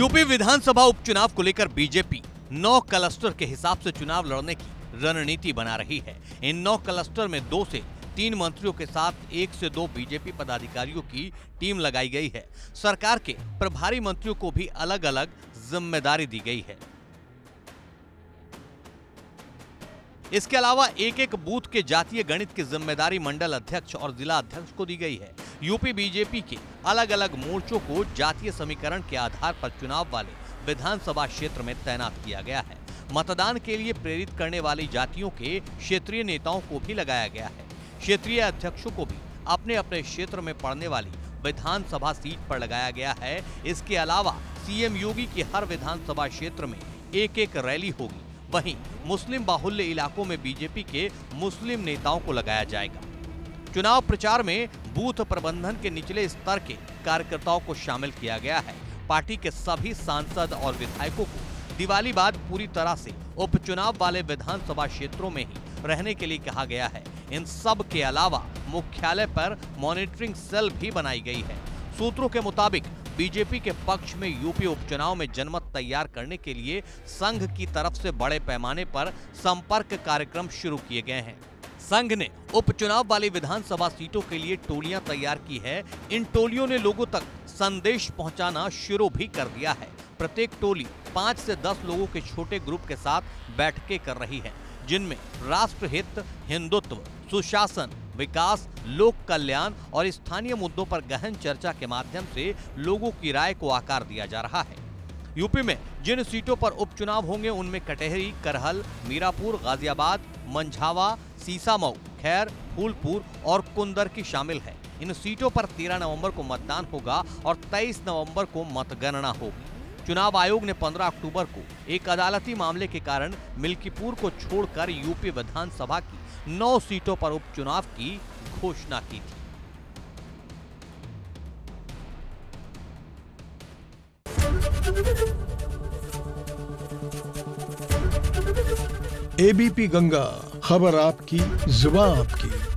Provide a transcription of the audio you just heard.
UP विधानसभा उपचुनाव को लेकर बीजेपी 9 क्लस्टर के हिसाब से चुनाव लड़ने की रणनीति बना रही है। इन 9 क्लस्टर में 2 से 3 मंत्रियों के साथ 1 से 2 बीजेपी पदाधिकारियों की टीम लगाई गई है। सरकार के प्रभारी मंत्रियों को भी अलग अलग जिम्मेदारी दी गई है। इसके अलावा एक एक बूथ के जातीय गणित की जिम्मेदारी मंडल अध्यक्ष और जिला अध्यक्ष को दी गई है। यूपी बीजेपी के अलग अलग मोर्चों को जातीय समीकरण के आधार पर चुनाव वाले विधानसभा क्षेत्र में तैनात किया गया है। मतदान के लिए प्रेरित करने वाली जातियों के क्षेत्रीय नेताओं को भी लगाया गया है। क्षेत्रीय अध्यक्षों को भी अपने अपने क्षेत्र में पड़ने वाली विधानसभा सीट पर लगाया गया है। इसके अलावा सीएम योगी की हर विधानसभा क्षेत्र में एक एक रैली होगी। वहीं मुस्लिम बाहुल्य इलाकों में बीजेपी के मुस्लिम नेताओं को लगाया जाएगा। चुनाव प्रचार में बूथ प्रबंधन के निचले स्तर के कार्यकर्ताओं को शामिल किया गया है। पार्टी के सभी सांसद और विधायकों को दिवाली बाद पूरी तरह से उपचुनाव वाले विधानसभा क्षेत्रों में ही रहने के लिए कहा गया है। इन सब के अलावा मुख्यालय पर मॉनिटरिंग सेल भी बनाई गई है। सूत्रों के मुताबिक बीजेपी के पक्ष में यूपी उपचुनाव में जनमत तैयार करने के लिए संघ की तरफ से बड़े पैमाने पर संपर्क कार्यक्रम शुरू किए गए हैं। संघ ने उपचुनाव वाली विधानसभा सीटों के लिए टोलियां तैयार की है। इन टोलियों ने लोगों तक संदेश पहुंचाना शुरू भी कर दिया है। प्रत्येक टोली 5 से 10 लोगों के छोटे ग्रुप के साथ बैठकें कर रही है, जिनमें राष्ट्रहित, हिंदुत्व, सुशासन, विकास, लोक कल्याण और स्थानीय मुद्दों पर गहन चर्चा के माध्यम से लोगों की राय को आकार दिया जा रहा है। यूपी में जिन सीटों पर उपचुनाव होंगे उनमें कटेहरी, करहल, मीरापुर, गाजियाबाद, मंझावा, सीसामऊ, खैर, फूलपुर और कुंदरकी शामिल है। इन सीटों पर 13 नवंबर को मतदान होगा और 23 नवंबर को मतगणना होगी। चुनाव आयोग ने 15 अक्टूबर को एक अदालती मामले के कारण मिल्कीपुर को छोड़कर यूपी विधानसभा की 9 सीटों पर उपचुनाव की घोषणा की थी। एबीपी गंगा, खबर आपकी, जुबान आपकी।